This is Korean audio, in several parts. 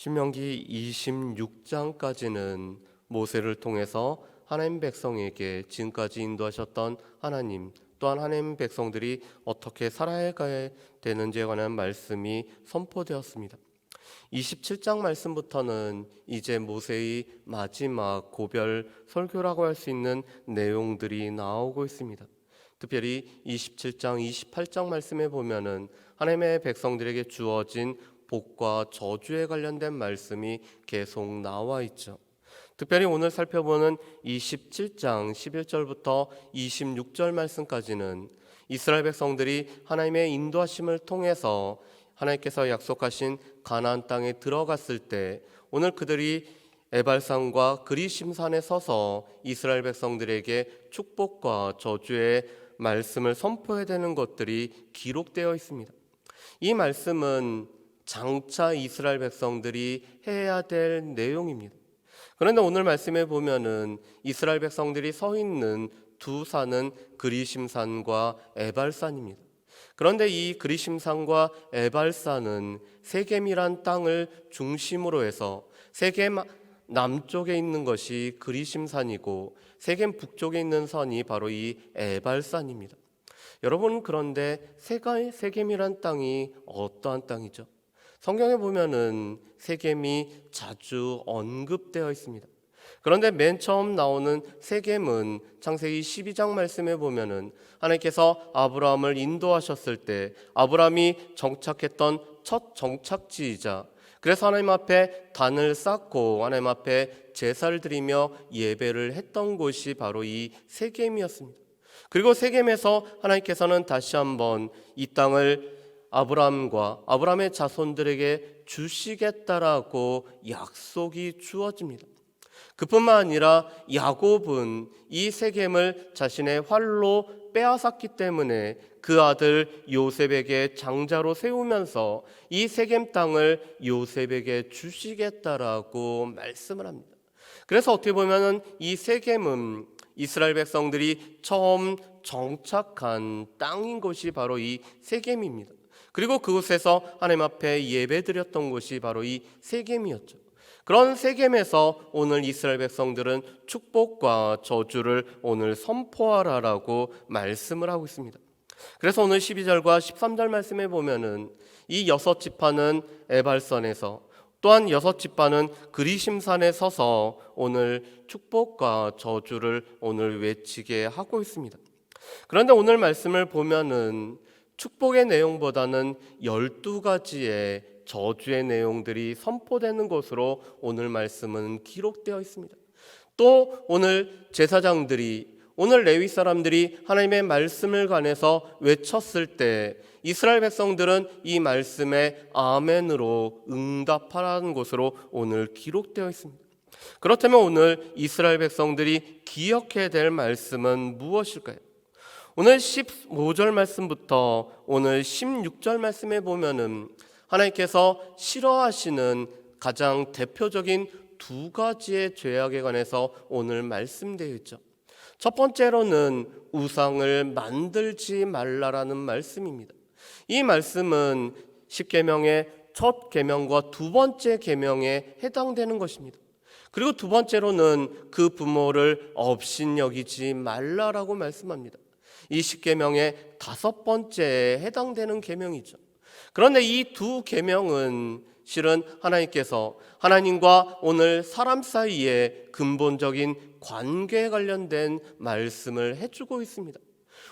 신명기 26장까지는 모세를 통해서 하나님 백성에게 지금까지 인도하셨던 하나님, 또한 하나님 백성들이 어떻게 살아가야 되는지에 관한 말씀이 선포되었습니다. 27장 말씀부터는 이제 모세의 마지막 고별 설교라고 할 수 있는 내용들이 나오고 있습니다. 특별히 27장, 28장 말씀에 보면은 하나님의 백성들에게 주어진 복과 저주에 관련된 말씀이 계속 나와 있죠. 특별히 오늘 살펴보는 27장 11절부터 26절 말씀까지는 이스라엘 백성들이 하나님의 인도하심을 통해서 하나님께서 약속하신 가나안 땅에 들어갔을 때 오늘 그들이 에발산과 그리심산에 서서 이스라엘 백성들에게 축복과 저주의 말씀을 선포해야 되는 것들이 기록되어 있습니다. 이 말씀은 장차 이스라엘 백성들이 해야 될 내용입니다. 그런데 오늘 말씀에 보면은 이스라엘 백성들이 서 있는 두 산은 그리심산과 에발산입니다. 그런데 이 그리심산과 에발산은 세겜이란 땅을 중심으로 해서 세겜 남쪽에 있는 것이 그리심산이고 세겜 북쪽에 있는 산이 바로 이 에발산입니다. 여러분, 그런데 세겜이란 땅이 어떠한 땅이죠? 성경에 보면은 세겜이 자주 언급되어 있습니다. 그런데 맨 처음 나오는 세겜은 창세기 12장 말씀에 보면은 하나님께서 아브라함을 인도하셨을 때 아브라함이 정착했던 첫 정착지이자, 그래서 하나님 앞에 단을 쌓고 하나님 앞에 제사를 드리며 예배를 했던 곳이 바로 이 세겜이었습니다. 그리고 세겜에서 하나님께서는 다시 한번 이 땅을 아브라함과 아브라함의 자손들에게 주시겠다라고 약속이 주어집니다. 그뿐만 아니라 야곱은 이 세겜을 자신의 활로 빼앗았기 때문에 그 아들 요셉에게 장자로 세우면서 이 세겜 땅을 요셉에게 주시겠다라고 말씀을 합니다. 그래서 어떻게 보면은 이 세겜은 이스라엘 백성들이 처음 정착한 땅인 것이 바로 이 세겜입니다. 그리고 그곳에서 하나님 앞에 예배드렸던 곳이 바로 이 세겜이었죠. 그런 세겜에서 오늘 이스라엘 백성들은 축복과 저주를 오늘 선포하라라고 말씀을 하고 있습니다. 그래서 오늘 12절과 13절 말씀에 보면은 이 6지파는 에발산에서, 또한 6지파는 그리심산에 서서 오늘 축복과 저주를 오늘 외치게 하고 있습니다. 그런데 오늘 말씀을 보면은 축복의 내용보다는 12가지의 저주의 내용들이 선포되는 것으로 오늘 말씀은 기록되어 있습니다. 또 오늘 제사장들이, 오늘 레위 사람들이 하나님의 말씀을 관해서 외쳤을 때 이스라엘 백성들은 이 말씀에 아멘으로 응답하라는 것으로 오늘 기록되어 있습니다. 그렇다면 오늘 이스라엘 백성들이 기억해야 될 말씀은 무엇일까요? 오늘 15절 말씀부터 오늘 16절 말씀에 보면은 하나님께서 싫어하시는 가장 대표적인 두 가지의 죄악에 관해서 오늘 말씀되어 있죠. 첫 번째로는 우상을 만들지 말라라는 말씀입니다. 이 말씀은 10계명의 첫 계명과 두 번째 계명에 해당되는 것입니다. 그리고 두 번째로는 그 부모를 업신여기지 말라라고 말씀합니다. 이 10계명의 다섯 번째에 해당되는 계명이죠. 그런데 이 두 계명은 실은 하나님께서 하나님과 오늘 사람 사이에 근본적인 관계에 관련된 말씀을 해주고 있습니다.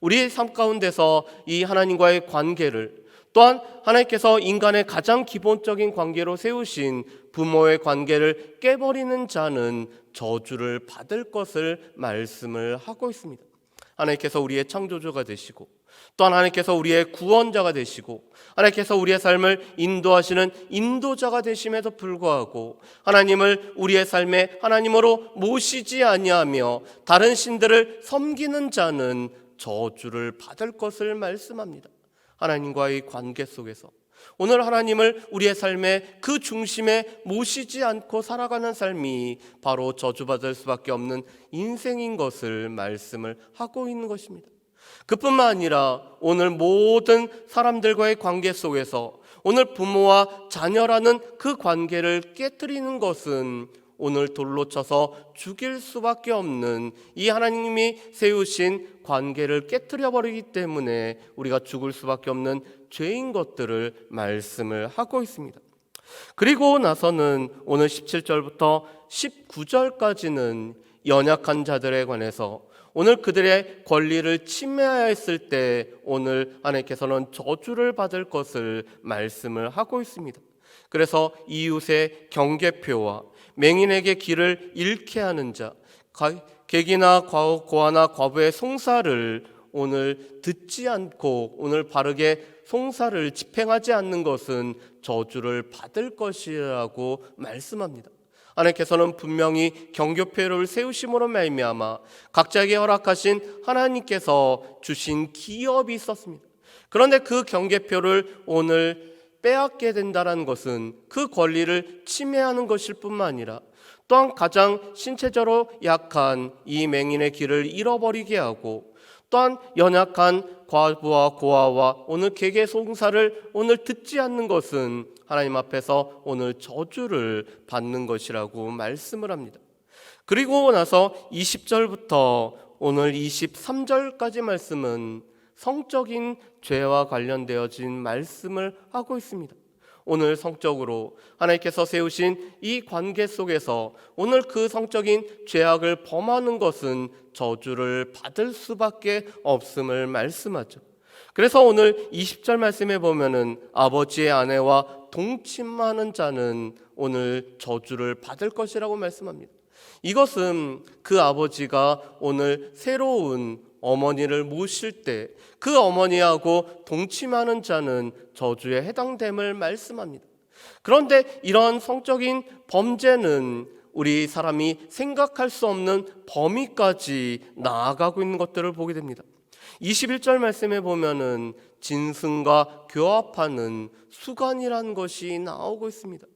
우리의 삶 가운데서 이 하나님과의 관계를, 또한 하나님께서 인간의 가장 기본적인 관계로 세우신 부모의 관계를 깨버리는 자는 저주를 받을 것을 말씀을 하고 있습니다. 하나님께서 우리의 창조주가 되시고, 또한 하나님께서 우리의 구원자가 되시고, 하나님께서 우리의 삶을 인도하시는 인도자가 되심에도 불구하고 하나님을 우리의 삶에 하나님으로 모시지 아니하며 다른 신들을 섬기는 자는 저주를 받을 것을 말씀합니다. 하나님과의 관계 속에서 오늘 하나님을 우리의 삶의 그 중심에 모시지 않고 살아가는 삶이 바로 저주받을 수밖에 없는 인생인 것을 말씀을 하고 있는 것입니다. 그뿐만 아니라 오늘 모든 사람들과의 관계 속에서 오늘 부모와 자녀라는 그 관계를 깨뜨리는 것은 오늘 돌로 쳐서 죽일 수밖에 없는 이 하나님이 세우신 관계를 깨뜨려 버리기 때문에 우리가 죽을 수밖에 없는 죄인 것들을 말씀을 하고 있습니다. 그리고 나서는 오늘 17절부터 19절까지는 연약한 자들에 관해서 오늘 그들의 권리를 침해하였을 때 오늘 하나님께서는 저주를 받을 것을 말씀을 하고 있습니다. 그래서 이웃의 경계표와 맹인에게 길을 잃게 하는 자, 객이나 고아나 과부의 송사를 오늘 듣지 않고 오늘 바르게 송사를 집행하지 않는 것은 저주를 받을 것이라고 말씀합니다. 하나님께서는 분명히 경계표를 세우심으로 말미암아 각자에게 허락하신 하나님께서 주신 기업이 있었습니다. 그런데 그 경계표를 오늘 빼앗게 된다는 것은 그 권리를 침해하는 것일 뿐만 아니라 또한 가장 신체적으로 약한 이 맹인의 길을 잃어버리게 하고 또한 연약한 과부와 고아와 오늘 객의 송사를 오늘 듣지 않는 것은 하나님 앞에서 오늘 저주를 받는 것이라고 말씀을 합니다. 그리고 나서 20절부터 오늘 23절까지 말씀은 성적인 죄와 관련되어진 말씀을 하고 있습니다. 오늘 성적으로 하나님께서 세우신 이 관계 속에서 오늘 그 성적인 죄악을 범하는 것은 저주를 받을 수밖에 없음을 말씀하죠. 그래서 오늘 20절 말씀에 보면은 아버지의 아내와 동침하는 자는 오늘 저주를 받을 것이라고 말씀합니다. 이것은 그 아버지가 오늘 새로운 어머니를 모실 때 그 어머니하고 동침하는 자는 저주에 해당됨을 말씀합니다. 그런데 이런 성적인 범죄는 우리 사람이 생각할 수 없는 범위까지 나아가고 있는 것들을 보게 됩니다. 21절 말씀에 보면은 진승과 교합하는 수간이라는 것이 나오고 있습니다.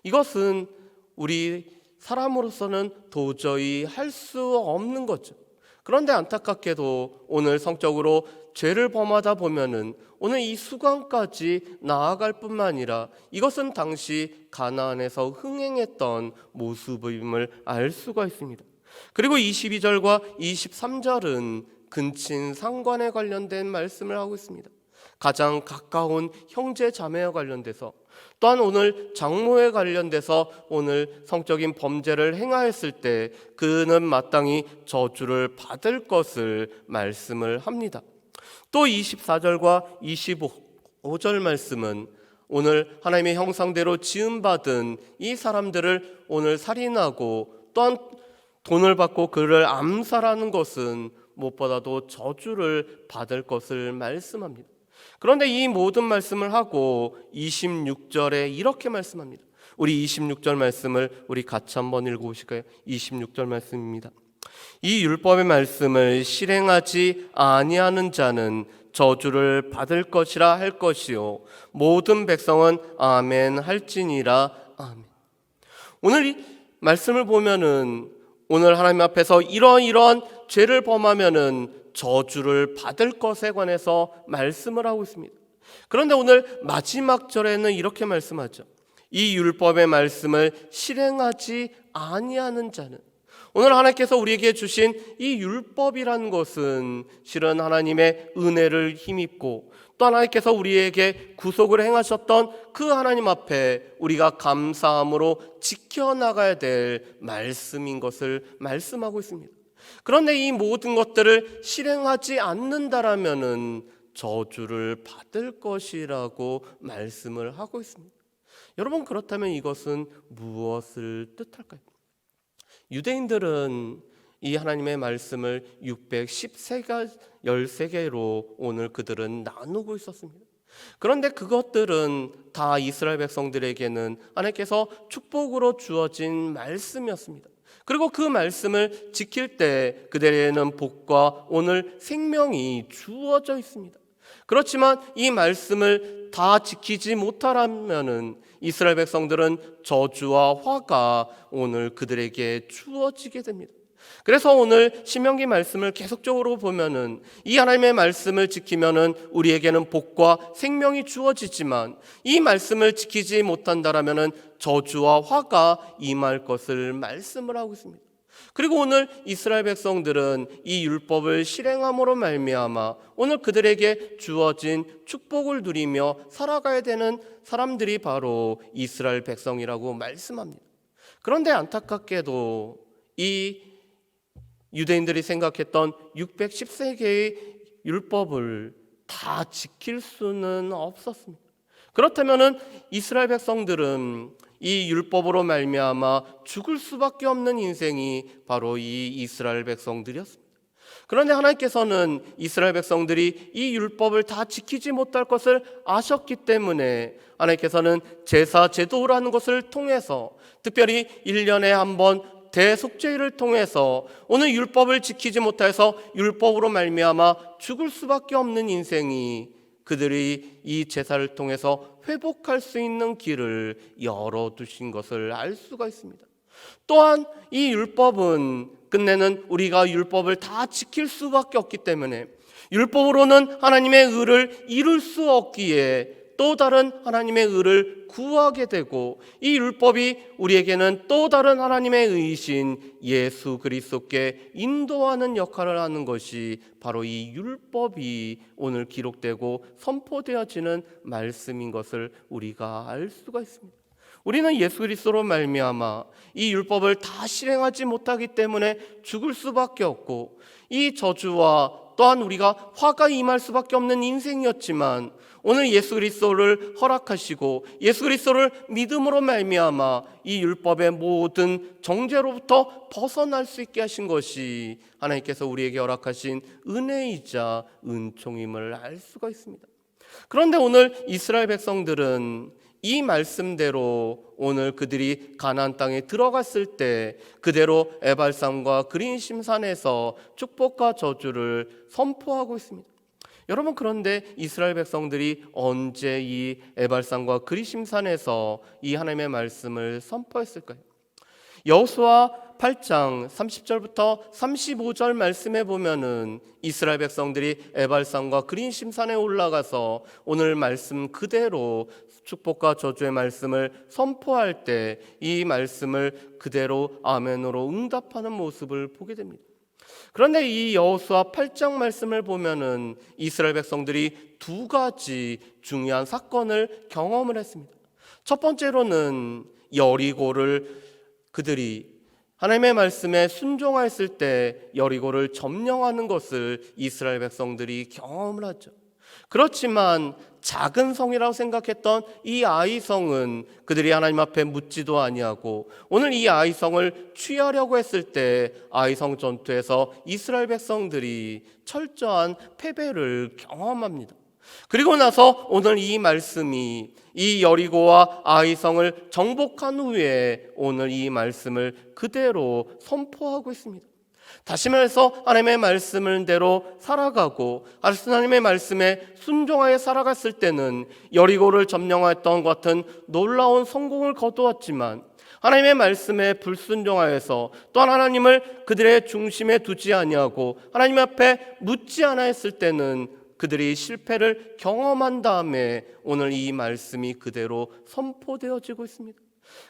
이것은 우리 사람으로서는 도저히 할 수 없는 거죠. 그런데 안타깝게도 오늘 성적으로 죄를 범하다 보면은 오늘 이 수간까지 나아갈 뿐만 아니라 이것은 당시 가나안에서 흥행했던 모습임을 알 수가 있습니다. 그리고 22절과 23절은 근친 상관에 관련된 말씀을 하고 있습니다. 가장 가까운 형제 자매와 관련돼서 또한 오늘 장모에 관련돼서 오늘 성적인 범죄를 행하였을 때 그는 마땅히 저주를 받을 것을 말씀을 합니다. 또 24절과 25절 말씀은 오늘 하나님의 형상대로 지음받은 이 사람들을 오늘 살인하고 또한 돈을 받고 그를 암살하는 것은 무엇보다도 저주를 받을 것을 말씀합니다. 그런데 이 모든 말씀을 하고 26절에 이렇게 말씀합니다. 우리 26절 말씀을 우리 같이 한번 읽어보실까요? 26절 말씀입니다. 이 율법의 말씀을 실행하지 아니하는 자는 저주를 받을 것이라 할 것이요 모든 백성은 아멘 할지니라. 아멘. 오늘 이 말씀을 보면은 오늘 하나님 앞에서 이러한 죄를 범하면은 저주를 받을 것에 관해서 말씀을 하고 있습니다. 그런데 오늘 마지막 절에는 이렇게 말씀하죠. 이 율법의 말씀을 실행하지 아니하는 자는, 오늘 하나님께서 우리에게 주신 이 율법이라는 것은 실은 하나님의 은혜를 힘입고 또 하나님께서 우리에게 구속을 행하셨던 그 하나님 앞에 우리가 감사함으로 지켜나가야 될 말씀인 것을 말씀하고 있습니다. 그런데 이 모든 것들을 실행하지 않는다라면은 저주를 받을 것이라고 말씀을 하고 있습니다. 여러분, 그렇다면 이것은 무엇을 뜻할까요? 유대인들은 이 하나님의 말씀을 613개로 오늘 그들은 나누고 있었습니다. 그런데 그것들은 다 이스라엘 백성들에게는 하나님께서 축복으로 주어진 말씀이었습니다. 그리고 그 말씀을 지킬 때 그들에게는 복과 오늘 생명이 주어져 있습니다. 그렇지만 이 말씀을 다 지키지 못하라면은 이스라엘 백성들은 저주와 화가 오늘 그들에게 주어지게 됩니다. 그래서 오늘 신명기 말씀을 계속적으로 보면은 이 하나님의 말씀을 지키면은 우리에게는 복과 생명이 주어지지만 이 말씀을 지키지 못한다라면은 저주와 화가 임할 것을 말씀을 하고 있습니다. 그리고 오늘 이스라엘 백성들은 이 율법을 실행함으로 말미암아 오늘 그들에게 주어진 축복을 누리며 살아가야 되는 사람들이 바로 이스라엘 백성이라고 말씀합니다. 그런데 안타깝게도 이 유대인들이 생각했던 610세계의 율법을 다 지킬 수는 없었습니다. 그렇다면은 이스라엘 백성들은 이 율법으로 말미암아 죽을 수밖에 없는 인생이 바로 이 이스라엘 백성들이었습니다. 그런데 하나님께서는 이스라엘 백성들이 이 율법을 다 지키지 못할 것을 아셨기 때문에 하나님께서는 제사 제도라는 것을 통해서 특별히 1년에 한 번 대속죄를 통해서 오늘 율법을 지키지 못해서 율법으로 말미암아 죽을 수밖에 없는 인생이 그들이 이 제사를 통해서 회복할 수 있는 길을 열어두신 것을 알 수가 있습니다. 또한 이 율법은 끝내는 우리가 율법을 다 지킬 수밖에 없기 때문에 율법으로는 하나님의 의를 이룰 수 없기에 또 다른 하나님의 의를 구하게 되고 이 율법이 우리에게는 또 다른 하나님의 의이신 예수 그리스도께 인도하는 역할을 하는 것이 바로 이 율법이 오늘 기록되고 선포되어지는 말씀인 것을 우리가 알 수가 있습니다. 우리는 예수 그리스도로 말미암아 이 율법을 다 실행하지 못하기 때문에 죽을 수밖에 없고 이 저주와 또한 우리가 화가 임할 수밖에 없는 인생이었지만 오늘 예수 그리스도를 허락하시고 예수 그리스도를 믿음으로 말미암아 이 율법의 모든 정죄로부터 벗어날 수 있게 하신 것이 하나님께서 우리에게 허락하신 은혜이자 은총임을 알 수가 있습니다. 그런데 오늘 이스라엘 백성들은 이 말씀대로 오늘 그들이 가나안 땅에 들어갔을 때 그대로 에발산과 그린심산에서 축복과 저주를 선포하고 있습니다. 여러분, 그런데 이스라엘 백성들이 언제 이 에발산과 그린심산에서 이 하나님의 말씀을 선포했을까요? 여호수아 8장 30절부터 35절 말씀에 보면은 이스라엘 백성들이 에발산과 그린심산에 올라가서 오늘 말씀 그대로 축복과 저주의 말씀을 선포할 때 이 말씀을 그대로 아멘으로 응답하는 모습을 보게 됩니다. 그런데 이 여호수아 8장 말씀을 보면은 이스라엘 백성들이 두 가지 중요한 사건을 경험을 했습니다. 첫 번째로는 여리고를 그들이 하나님의 말씀에 순종했을 때 여리고를 점령하는 것을 이스라엘 백성들이 경험을 하죠. 그렇지만 작은 성이라고 생각했던 이 아이성은 그들이 하나님 앞에 묻지도 아니하고 오늘 이 아이성을 취하려고 했을 때 아이성 전투에서 이스라엘 백성들이 철저한 패배를 경험합니다. 그리고 나서 오늘 이 말씀이 이 여리고와 아이성을 정복한 후에 오늘 이 말씀을 그대로 선포하고 있습니다. 다시 말해서 하나님의 말씀대로 살아가고 하나님의 말씀에 순종하여 살아갔을 때는 여리고를 점령했던 것 같은 놀라운 성공을 거두었지만 하나님의 말씀에 불순종하여서 또한 하나님을 그들의 중심에 두지 아니하고 하나님 앞에 묻지 않았을 때는 그들이 실패를 경험한 다음에 오늘 이 말씀이 그대로 선포되어지고 있습니다.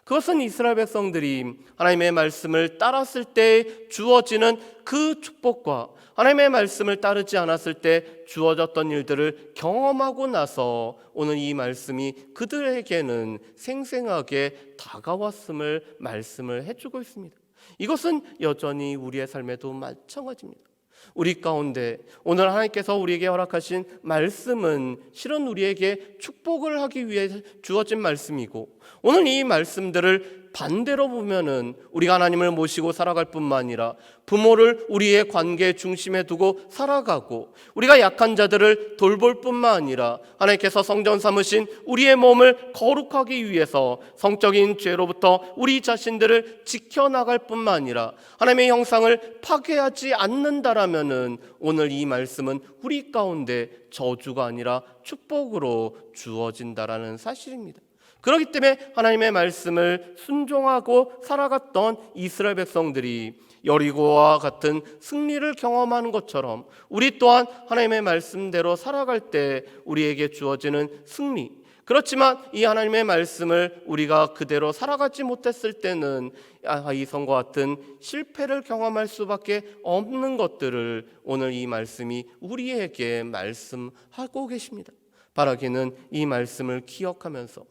그것은 이스라엘 백성들이 하나님의 말씀을 따랐을 때 주어지는 그 축복과 하나님의 말씀을 따르지 않았을 때 주어졌던 일들을 경험하고 나서 오늘 이 말씀이 그들에게는 생생하게 다가왔음을 말씀을 해주고 있습니다. 이것은 여전히 우리의 삶에도 마찬가지입니다. 우리 가운데 오늘 하나님께서 우리에게 허락하신 말씀은 실은 우리에게 축복을 하기 위해 주어진 말씀이고 오늘 이 말씀들을 반대로 보면은 우리가 하나님을 모시고 살아갈 뿐만 아니라 부모를 우리의 관계 중심에 두고 살아가고 우리가 약한 자들을 돌볼 뿐만 아니라 하나님께서 성전 삼으신 우리의 몸을 거룩하기 위해서 성적인 죄로부터 우리 자신들을 지켜나갈 뿐만 아니라 하나님의 형상을 파괴하지 않는다라면은 오늘 이 말씀은 우리 가운데 저주가 아니라 축복으로 주어진다라는 사실입니다. 그렇기 때문에 하나님의 말씀을 순종하고 살아갔던 이스라엘 백성들이 여리고와 같은 승리를 경험하는 것처럼 우리 또한 하나님의 말씀대로 살아갈 때 우리에게 주어지는 승리, 그렇지만 이 하나님의 말씀을 우리가 그대로 살아가지 못했을 때는 이성과 같은 실패를 경험할 수밖에 없는 것들을 오늘 이 말씀이 우리에게 말씀하고 계십니다. 바라기는 이 말씀을 기억하면서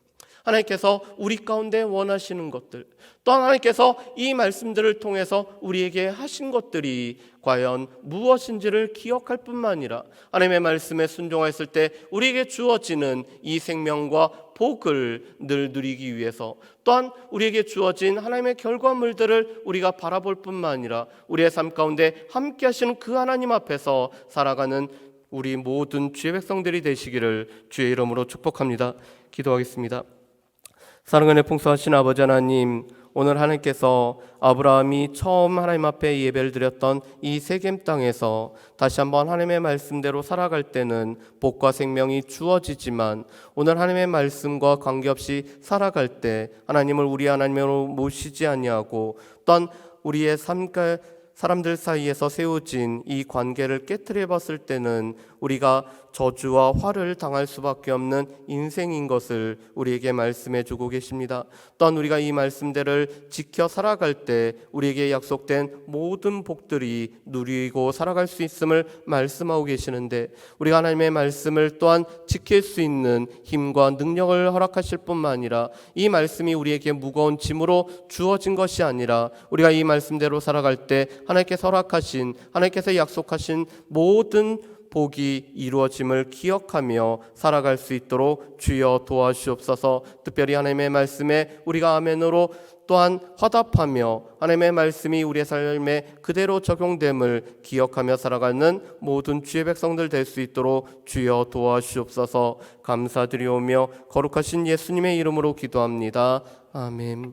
하나님께서 우리 가운데 원하시는 것들, 또 하나님께서 이 말씀들을 통해서 우리에게 하신 것들이 과연 무엇인지를 기억할 뿐만 아니라 하나님의 말씀에 순종했을 때 우리에게 주어지는 이 생명과 복을 늘 누리기 위해서, 또한 우리에게 주어진 하나님의 결과물들을 우리가 바라볼 뿐만 아니라 우리의 삶 가운데 함께 하시는 그 하나님 앞에서 살아가는 우리 모든 주의 백성들이 되시기를 주의 이름으로 축복합니다. 기도하겠습니다. 사랑하는 풍성하신 아버지 하나님, 오늘 하나님께서 아브라함이 처음 하나님 앞에 예배를 드렸던 이 세겜 땅에서 다시 한번 하나님의 말씀대로 살아갈 때는 복과 생명이 주어지지만 오늘 하나님의 말씀과 관계없이 살아갈 때 하나님을 우리 하나님으로 모시지 아니하고 또한 우리의 삶과 사람들 사이에서 세워진 이 관계를 깨트려 봤을 때는 우리가 저주와 화를 당할 수밖에 없는 인생인 것을 우리에게 말씀해 주고 계십니다. 또한 우리가 이 말씀들을 지켜 살아갈 때 우리에게 약속된 모든 복들이 누리고 살아갈 수 있음을 말씀하고 계시는데, 우리가 하나님의 말씀을 또한 지킬 수 있는 힘과 능력을 허락하실 뿐만 아니라 이 말씀이 우리에게 무거운 짐으로 주어진 것이 아니라 우리가 이 말씀대로 살아갈 때 하나님께서 허락하신, 하나님께서 약속하신 모든 복이 이루어짐을 기억하며 살아갈 수 있도록 주여 도와주옵소서. 특별히 하나님의 말씀에 우리가 아멘으로 또한 화답하며 하나님의 말씀이 우리의 삶에 그대로 적용됨을 기억하며 살아가는 모든 주의 백성들 될 수 있도록 주여 도와주옵소서. 감사드리오며 거룩하신 예수님의 이름으로 기도합니다. 아멘.